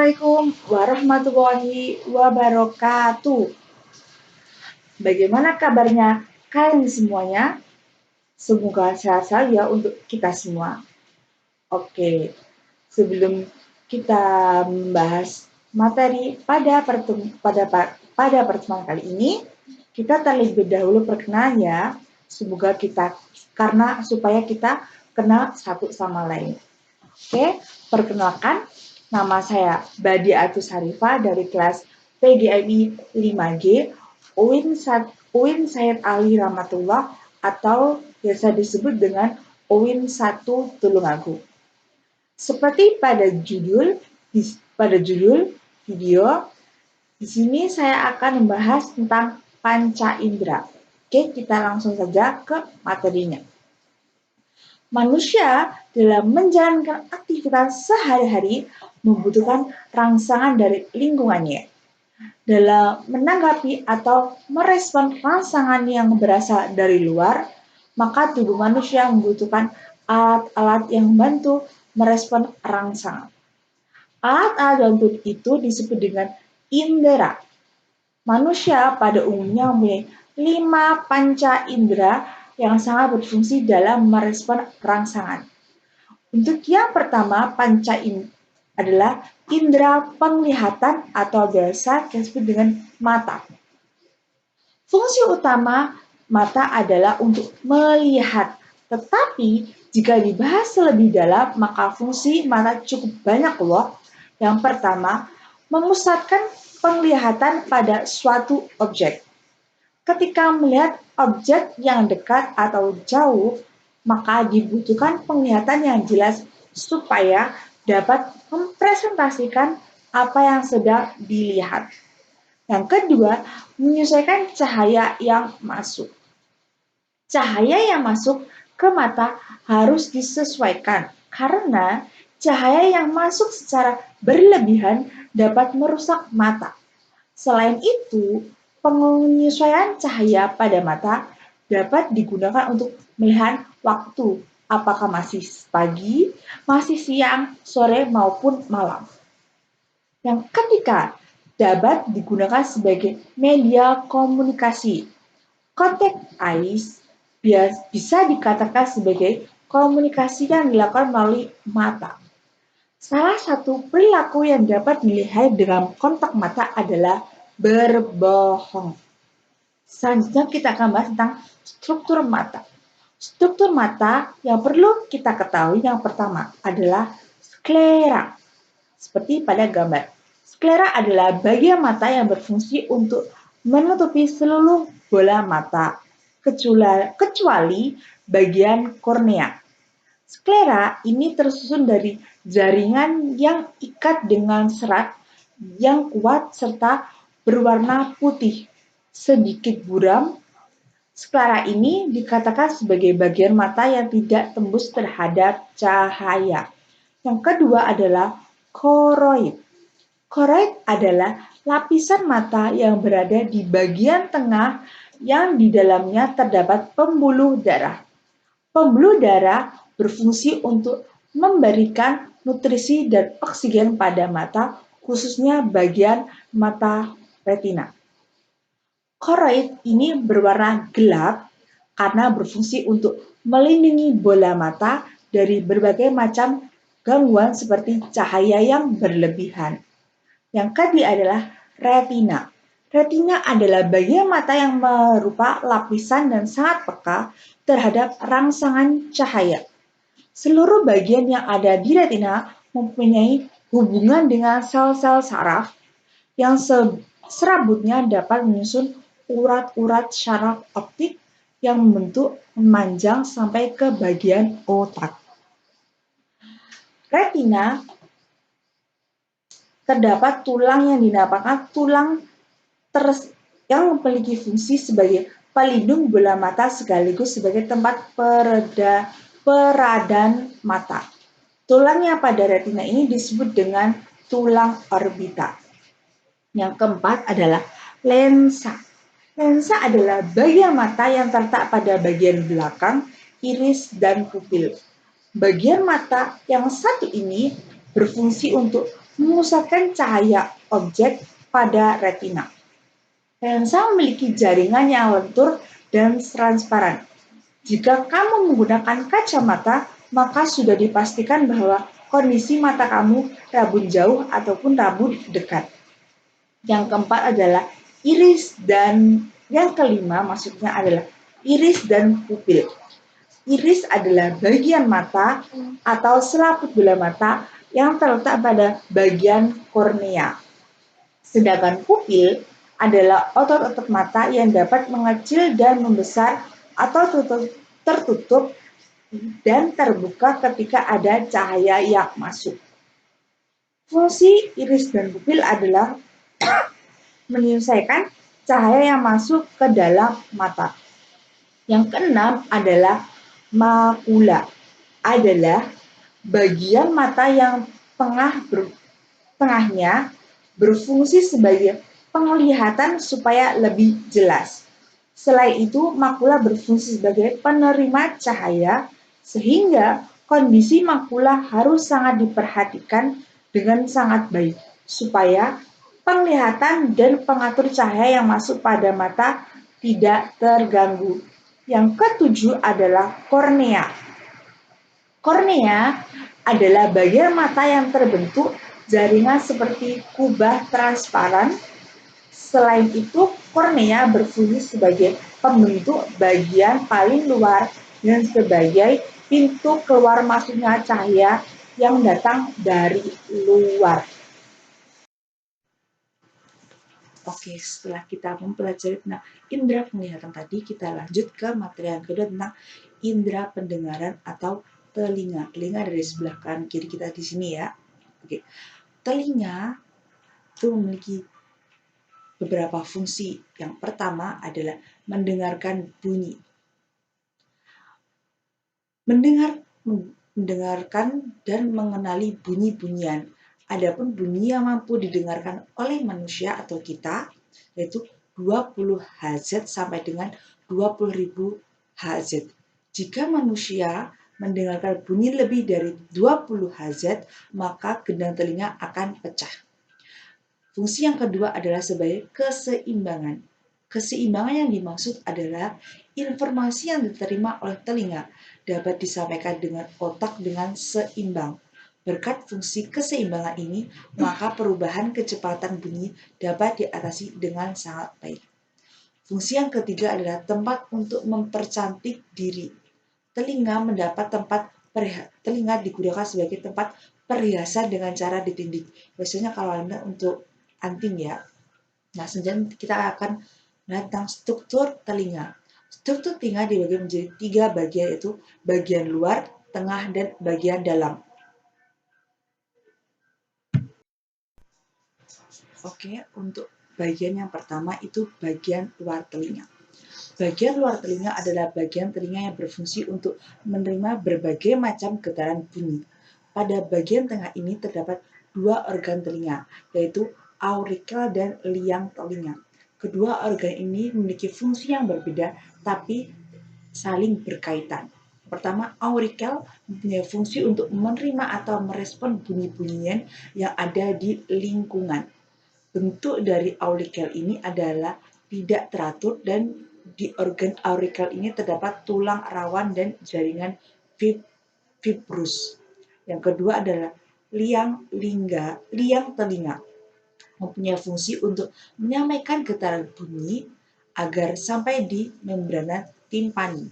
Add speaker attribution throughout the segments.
Speaker 1: Assalamualaikum warahmatullahi wabarakatuh. Bagaimana kabarnya kalian semuanya? Semoga sehat selalu ya untuk kita semua. Oke, sebelum kita membahas materi pada pertemuan kali ini, kita terlebih dahulu perkenalan ya. Supaya kita kenal satu sama lain. Oke, perkenalkan, nama saya Badia Atus Harifah dari kelas PGMI 5G UIN Said Ali Rahmatullah atau biasa disebut dengan UIN 1 Tulungagung. Seperti pada judul video, di sini saya akan membahas tentang panca indera. Oke, kita langsung saja ke materinya. Manusia dalam menjalankan aktivitas sehari-hari membutuhkan rangsangan dari lingkungannya. Dalam menanggapi atau merespon rangsangan yang berasal dari luar, maka tubuh manusia membutuhkan alat-alat yang membantu merespon rangsangan. Alat-alat bantu itu disebut dengan indera. Manusia pada umumnya mempunyai 5 panca indera yang sangat berfungsi dalam merespon rangsangan. Untuk yang pertama, panca adalah indera penglihatan atau biasa disebut dengan mata. Fungsi utama mata adalah untuk melihat, tetapi jika dibahas lebih dalam, maka fungsi mata cukup banyak loh. Yang pertama, memusatkan penglihatan pada suatu objek. Ketika melihat objek yang dekat atau jauh, maka dibutuhkan penglihatan yang jelas supaya dapat mempresentasikan apa yang sedang dilihat. Yang kedua, menyesuaikan cahaya yang masuk. Cahaya yang masuk ke mata harus disesuaikan karena cahaya yang masuk secara berlebihan dapat merusak mata. Selain itu, penyesuaian cahaya pada mata dapat digunakan untuk melihat waktu, apakah masih pagi, masih siang, sore, maupun malam. Yang ketiga, dapat digunakan sebagai media komunikasi. Contact eyes bisa dikatakan sebagai komunikasi yang dilakukan melalui mata. Salah satu perilaku yang dapat dilihat dengan kontak mata adalah berbohong. Selanjutnya kita akan bahas tentang struktur mata. Struktur mata yang perlu kita ketahui yang pertama adalah sklera. Seperti pada gambar. Sklera adalah bagian mata yang berfungsi untuk menutupi seluruh bola mata, kecuali bagian kornea. Sklera ini tersusun dari jaringan yang ikat dengan serat yang kuat serta berwarna putih, sedikit buram. Sklera ini dikatakan sebagai bagian mata yang tidak tembus terhadap cahaya. Yang kedua adalah koroid. Koroid adalah lapisan mata yang berada di bagian tengah yang di dalamnya terdapat pembuluh darah. Pembuluh darah berfungsi untuk memberikan nutrisi dan oksigen pada mata, khususnya bagian mata retina. Koroid ini berwarna gelap karena berfungsi untuk melindungi bola mata dari berbagai macam gangguan seperti cahaya yang berlebihan. Yang kedua adalah retina. Retina adalah bagian mata yang berupa lapisan dan sangat peka terhadap rangsangan cahaya. Seluruh bagian yang ada di retina mempunyai hubungan dengan sel-sel saraf yang serabutnya dapat menyusun urat-urat syaraf optik yang membentuk memanjang sampai ke bagian otak. Retina terdapat tulang yang dinamakan tulang yang memiliki fungsi sebagai pelindung bola mata sekaligus sebagai tempat peradan mata. Tulangnya pada retina ini disebut dengan tulang orbita. Yang keempat adalah lensa. Lensa adalah bagian mata yang terletak pada bagian belakang, iris, dan pupil. Bagian mata yang satu ini berfungsi untuk memusatkan cahaya objek pada retina. Lensa memiliki jaringan yang lentur dan transparan. Jika kamu menggunakan kacamata, maka sudah dipastikan bahwa kondisi mata kamu rabun jauh ataupun rabun dekat. Yang keempat adalah iris, dan yang kelima maksudnya adalah iris dan pupil. Iris adalah bagian mata atau selaput bola mata yang terletak pada bagian kornea. Sedangkan pupil adalah otot-otot mata yang dapat mengecil dan membesar atau tertutup dan terbuka ketika ada cahaya yang masuk. Fungsi iris dan pupil adalah menyelesaikan cahaya yang masuk ke dalam mata. Yang keenam adalah makula, adalah bagian mata yang tengahnya berfungsi sebagai penglihatan supaya lebih jelas. Selain itu, makula berfungsi sebagai penerima cahaya, sehingga kondisi makula harus sangat diperhatikan dengan sangat baik, supaya penglihatan dan pengatur cahaya yang masuk pada mata tidak terganggu. Yang ketujuh adalah kornea. Kornea adalah bagian mata yang terbentuk jaringan seperti kubah transparan. Selain itu, kornea berfungsi sebagai pembentuk bagian paling luar dan sebagai pintu keluar masuknya cahaya yang datang dari luar. Oke, setelah kita mempelajari tentang indera penglihatan tadi, kita lanjut ke materi yang kedua tentang indera pendengaran atau telinga. Telinga dari sebelah kanan kiri kita di sini ya. Oke. Telinga itu memiliki beberapa fungsi. Yang pertama adalah mendengarkan bunyi. Mendengarkan dan mengenali bunyi-bunyian. Adapun bunyi yang mampu didengarkan oleh manusia atau kita yaitu 20 Hz sampai dengan 20.000 Hz. Jika manusia mendengarkan bunyi lebih dari 20 Hz, maka gendang telinga akan pecah. Fungsi yang kedua adalah sebagai keseimbangan. Keseimbangan yang dimaksud adalah informasi yang diterima oleh telinga dapat disampaikan dengan otak dengan seimbang. Berkat fungsi keseimbangan ini, maka perubahan kecepatan bunyi dapat diatasi dengan sangat baik. Fungsi yang ketiga adalah tempat untuk mempercantik diri. Telinga digunakan sebagai tempat perhiasan dengan cara ditindik. Biasanya kalau Anda untuk anting ya. Nah, selanjutnya kita akan melihat tentang struktur telinga. Struktur telinga dibagi menjadi 3 bagian, yaitu bagian luar, tengah, dan bagian dalam. Oke, untuk bagian yang pertama itu bagian luar telinga. Bagian luar telinga adalah bagian telinga yang berfungsi untuk menerima berbagai macam getaran bunyi. Pada bagian tengah ini terdapat 2 organ telinga, yaitu aurikel dan liang telinga. Kedua organ ini memiliki fungsi yang berbeda, tapi saling berkaitan. Pertama, aurikel mempunyai fungsi untuk menerima atau merespon bunyi-bunyian yang ada di lingkungan. Bentuk dari aurikel ini adalah tidak teratur, dan di organ aurikel ini terdapat tulang rawan dan jaringan fibrus. Yang kedua adalah liang telinga, mempunyai fungsi untuk menyampaikan getaran bunyi agar sampai di membrana timpani.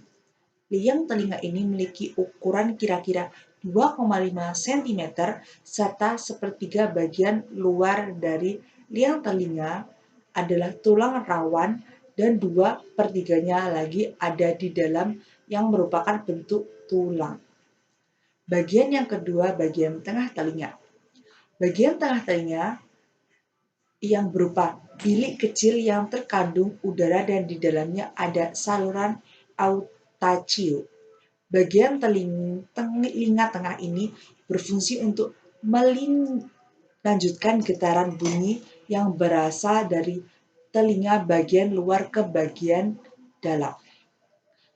Speaker 1: Liang telinga ini memiliki ukuran kira-kira 2,5 cm serta sepertiga bagian luar dari liang telinga adalah tulang rawan dan 2/3-nya lagi ada di dalam yang merupakan bentuk tulang. Bagian yang kedua, bagian tengah telinga. Bagian tengah telinga yang berupa bilik kecil yang terkandung udara dan di dalamnya ada saluran autachio. Bagian telinga tengah ini berfungsi untuk melanjutkan getaran bunyi yang berasal dari telinga bagian luar ke bagian dalam.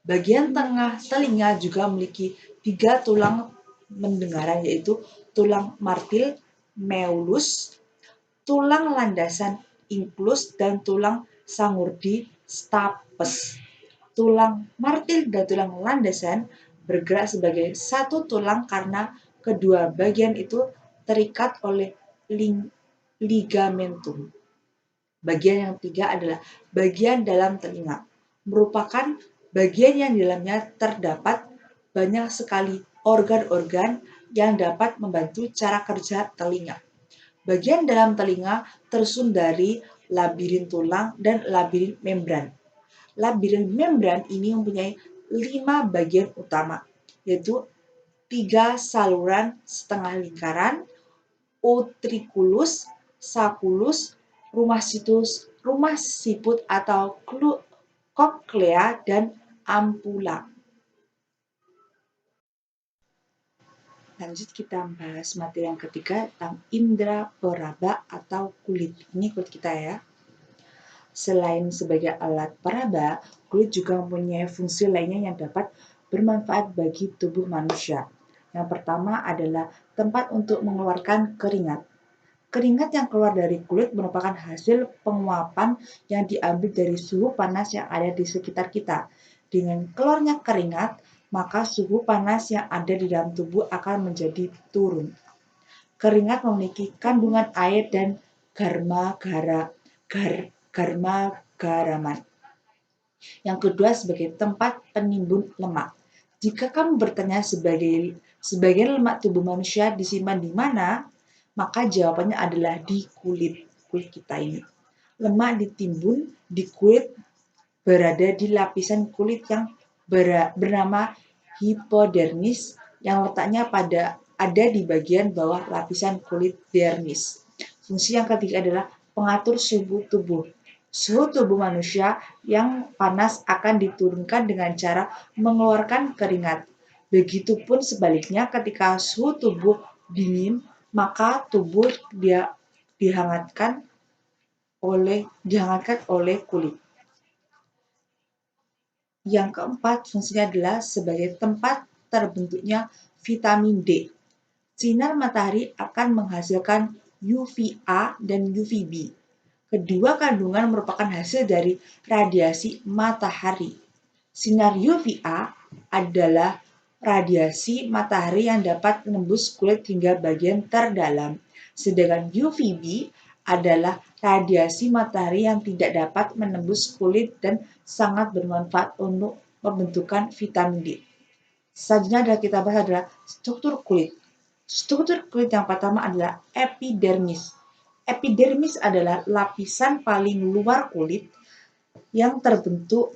Speaker 1: Bagian tengah telinga juga memiliki 3 tulang pendengaran, yaitu tulang martil, meulus, tulang landasan inclus, dan tulang sangurdi stapes. Tulang martil dan tulang landasan bergerak sebagai satu tulang karena kedua bagian itu terikat oleh ligamentum. Bagian yang ketiga adalah bagian dalam telinga, merupakan bagian yang di dalamnya terdapat banyak sekali organ-organ yang dapat membantu cara kerja telinga. Bagian dalam telinga tersusun dari labirin tulang dan labirin membran. Labirin membran ini mempunyai 5 bagian utama, yaitu 3 saluran setengah lingkaran, utriculus, saculus, rumah siput atau cochlea, dan ampulla. Lanjut kita bahas materi yang ketiga tentang indera peraba atau kulit. Ini kulit kita ya. Selain sebagai alat peraba, kulit juga mempunyai fungsi lainnya yang dapat bermanfaat bagi tubuh manusia. Yang pertama adalah tempat untuk mengeluarkan keringat. Keringat yang keluar dari kulit merupakan hasil penguapan yang diambil dari suhu panas yang ada di sekitar kita. Dengan keluarnya keringat, maka suhu panas yang ada di dalam tubuh akan menjadi turun. Keringat memiliki kandungan air dan garaman. Yang kedua sebagai tempat penimbun lemak. Jika kamu bertanya sebagian lemak tubuh manusia disimpan di mana, maka jawabannya adalah di kulit kita ini. Lemak ditimbun di kulit berada di lapisan kulit yang bernama hipodermis yang letaknya ada di bagian bawah lapisan kulit dermis. Fungsi yang ketiga adalah pengatur suhu tubuh. Suhu tubuh manusia yang panas akan diturunkan dengan cara mengeluarkan keringat. Begitupun sebaliknya ketika suhu tubuh dingin, maka tubuh dihangatkan oleh kulit. Yang keempat, fungsinya adalah sebagai tempat terbentuknya vitamin D. Sinar matahari akan menghasilkan UVA dan UVB. Kedua kandungan merupakan hasil dari radiasi matahari. Sinar UVA adalah radiasi matahari yang dapat menembus kulit hingga bagian terdalam, sedangkan UVB adalah radiasi matahari yang tidak dapat menembus kulit dan sangat bermanfaat untuk pembentukan vitamin D. Selanjutnya adalah kita bahas adalah struktur kulit. Struktur kulit yang pertama adalah epidermis. Epidermis adalah lapisan paling luar kulit yang terbentuk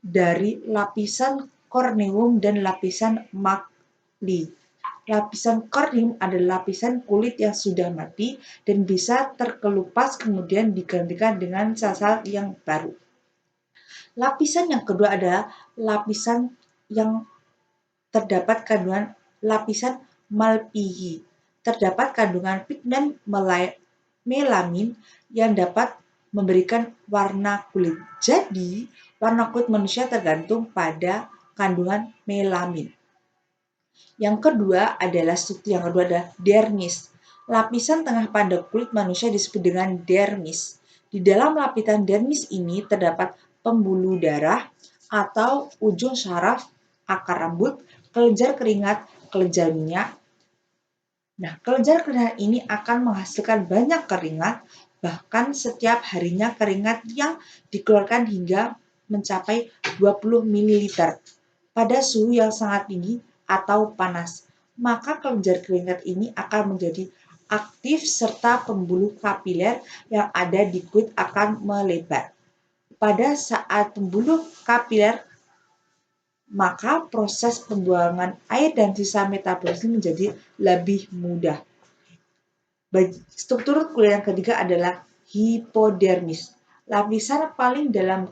Speaker 1: dari lapisan korneum dan lapisan makli. Lapisan korneum adalah lapisan kulit yang sudah mati dan bisa terkelupas kemudian digantikan dengan sel-sel yang baru. Lapisan yang kedua adalah lapisan yang terdapat kandungan lapisan malpighi. Terdapat kandungan pigmen melamin yang dapat memberikan warna kulit. Jadi, warna kulit manusia tergantung pada kandungan melamin. Yang kedua adalah dermis. Lapisan tengah pada kulit manusia disebut dengan dermis. Di dalam lapisan dermis ini terdapat pembuluh darah atau ujung syaraf, akar rambut, kelenjar keringat, kelenjar minyak. Nah, kelenjar keringat ini akan menghasilkan banyak keringat, bahkan setiap harinya keringat yang dikeluarkan hingga mencapai 20 ml pada suhu yang sangat tinggi atau panas. Maka kelenjar keringat ini akan menjadi aktif serta pembuluh kapiler yang ada di kulit akan melebar. Pada saat pembuluh kapiler, maka proses pembuangan air dan sisa metabolisme menjadi lebih mudah. Struktur kulit yang ketiga adalah hipodermis. Lapisan paling dalam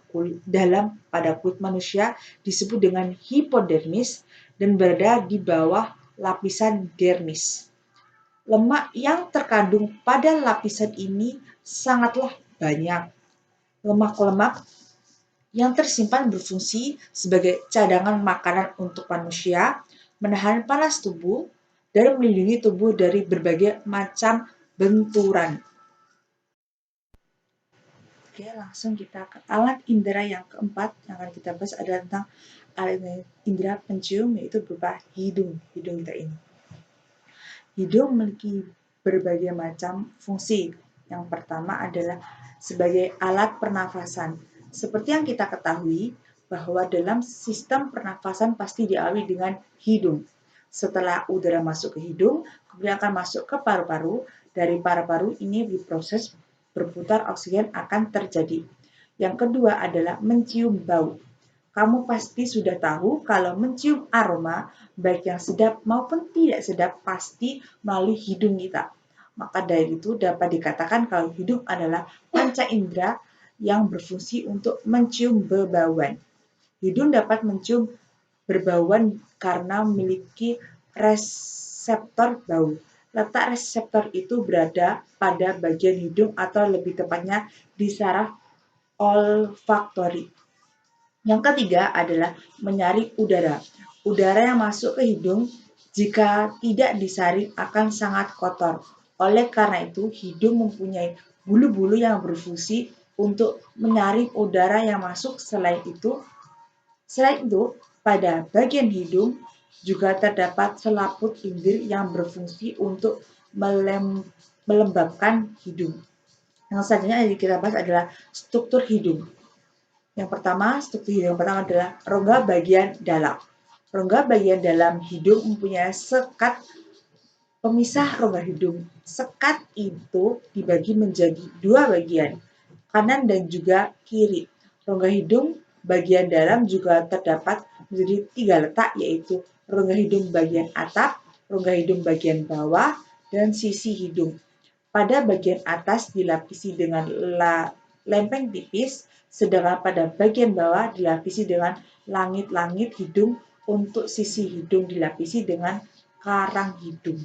Speaker 1: pada kulit manusia disebut dengan hipodermis dan berada di bawah lapisan dermis. Lemak yang terkandung pada lapisan ini sangatlah banyak. Lemak-lemak yang tersimpan berfungsi sebagai cadangan makanan untuk manusia, menahan panas tubuh, dan melindungi tubuh dari berbagai macam benturan. Oke, langsung kita ke alat indera yang keempat yang akan kita bahas adalah tentang alat indera pencium, yaitu berupa hidung kita ini. Hidung memiliki berbagai macam fungsi. Yang pertama adalah sebagai alat pernafasan. Seperti yang kita ketahui bahwa dalam sistem pernafasan pasti diawali dengan hidung. Setelah udara masuk ke hidung, kemudian akan masuk ke paru-paru. Dari paru-paru ini diproses berputar oksigen akan terjadi. Yang kedua adalah mencium bau. Kamu pasti sudah tahu kalau mencium aroma, baik yang sedap maupun tidak sedap, pasti melalui hidung kita. Maka dari itu dapat dikatakan kalau hidung adalah panca indera yang berfungsi untuk mencium bebauan. Hidung dapat mencium berbauan karena memiliki reseptor bau. Letak reseptor itu berada pada bagian hidung atau lebih tepatnya di saraf olfaktori. Yang ketiga adalah menyaring udara. Udara yang masuk ke hidung jika tidak disaring akan sangat kotor. Oleh karena itu, hidung mempunyai bulu-bulu yang berfungsi untuk menyaring udara yang masuk. Selain itu, pada bagian hidung juga terdapat selaput lendir yang berfungsi untuk melembabkan hidung. Yang selanjutnya yang kita bahas adalah struktur hidung. Yang pertama, struktur hidung yang pertama adalah rongga bagian dalam. Rongga bagian dalam hidung mempunyai sekat pemisah rongga hidung. Sekat itu dibagi menjadi dua bagian, kanan dan juga kiri. Rongga hidung bagian dalam juga terdapat menjadi tiga letak, yaitu rongga hidung bagian atap, rongga hidung bagian bawah, dan sisi hidung. Pada bagian atas dilapisi dengan lempeng tipis, sedangkan pada bagian bawah dilapisi dengan langit-langit hidung. Untuk sisi hidung dilapisi dengan karang hidung.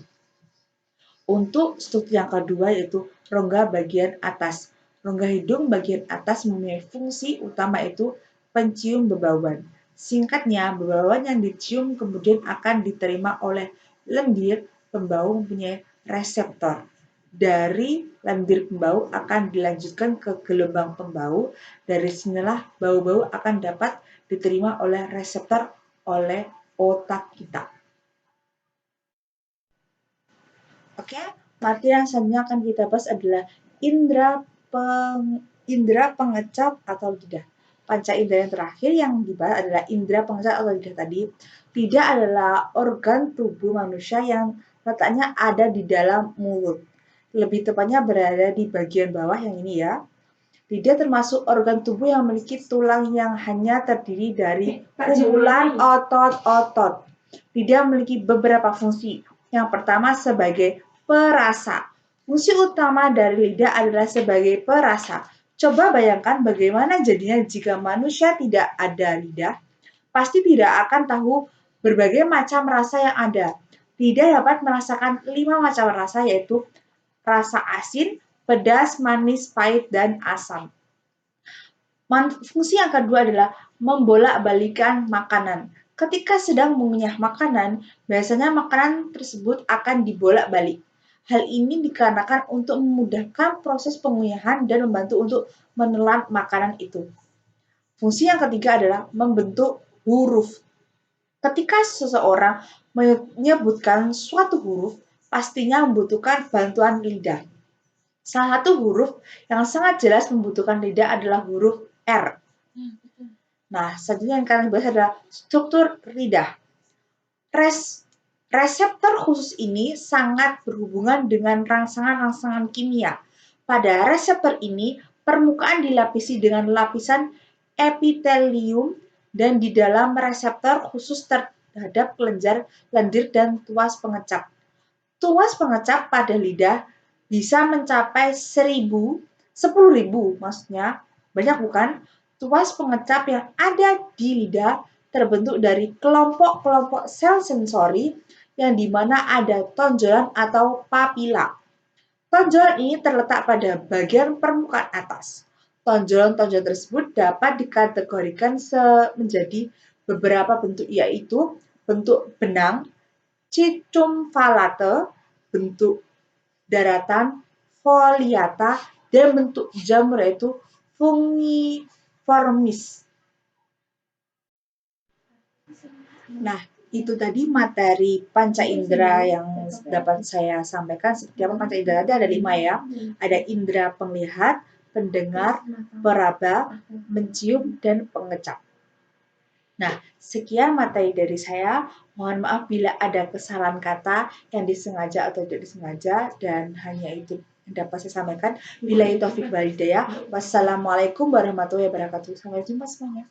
Speaker 1: Untuk struktur yang kedua yaitu rongga bagian atas. Rongga hidung bagian atas mempunyai fungsi utama yaitu pencium bebauan. Singkatnya, bebauan yang dicium kemudian akan diterima oleh lendir pembau mempunyai reseptor. Dari lendir pembau akan dilanjutkan ke gelombang pembau. Dari sinilah bau-bau akan dapat diterima oleh reseptor oleh otak kita. Oke, materi yang selanjutnya akan kita bahas adalah indera pengecap atau lidah. Panca indera yang terakhir yang dibahas adalah indera pengecap atau lidah tadi. Lidah adalah organ tubuh manusia yang letaknya ada di dalam mulut. Lebih tepatnya berada di bagian bawah yang ini ya. Lidah termasuk organ tubuh yang memiliki tulang yang hanya terdiri dari kumpulan otot-otot. Lidah memiliki beberapa fungsi. Yang pertama sebagai perasa. Fungsi utama dari lidah adalah sebagai perasa. Coba bayangkan bagaimana jadinya jika manusia tidak ada lidah. Pasti tidak akan tahu berbagai macam rasa yang ada. Lidah dapat merasakan 5 macam rasa, yaitu rasa asin, pedas, manis, pahit, dan asam. Fungsi yang kedua adalah membolak-balikan makanan. Ketika sedang mengunyah makanan, biasanya makanan tersebut akan dibolak-balik. Hal ini dikarenakan untuk memudahkan proses pengunyahan dan membantu untuk menelan makanan itu. Fungsi yang ketiga adalah membentuk huruf. Ketika seseorang menyebutkan suatu huruf, pastinya membutuhkan bantuan lidah. Salah satu huruf yang sangat jelas membutuhkan lidah adalah huruf R. Nah, selanjutnya yang kalian bahas adalah struktur lidah. Reseptor khusus ini sangat berhubungan dengan rangsangan-rangsangan kimia. Pada reseptor ini, permukaan dilapisi dengan lapisan epitelium dan di dalam reseptor khusus terhadap kelenjar lendir dan tuas pengecap. Tuas pengecap pada lidah bisa mencapai 10.000 maksudnya, banyak bukan? Tuas pengecap yang ada di lidah terbentuk dari kelompok-kelompok sel sensori yang dimana ada tonjolan atau papila. Tonjolan ini terletak pada bagian permukaan atas. Tonjolan-tonjolan tersebut dapat dikategorikan menjadi beberapa bentuk, yaitu bentuk benang, circumvallate, bentuk daratan, foliata, dan bentuk jamur yaitu fungiformis. Nah, itu tadi materi panca indera yang dapat saya sampaikan. Seperti apa panca indera tadi ada 5 ya. Ada indera penglihat, pendengar, peraba, mencium, dan pengecap. Nah, sekian materi dari saya. Mohon maaf bila ada kesalahan kata yang disengaja atau tidak disengaja, dan hanya itu yang dapat saya sampaikan. Billahi taufik wal hidayah. Wassalamualaikum warahmatullahi wabarakatuh. Sampai jumpa semuanya.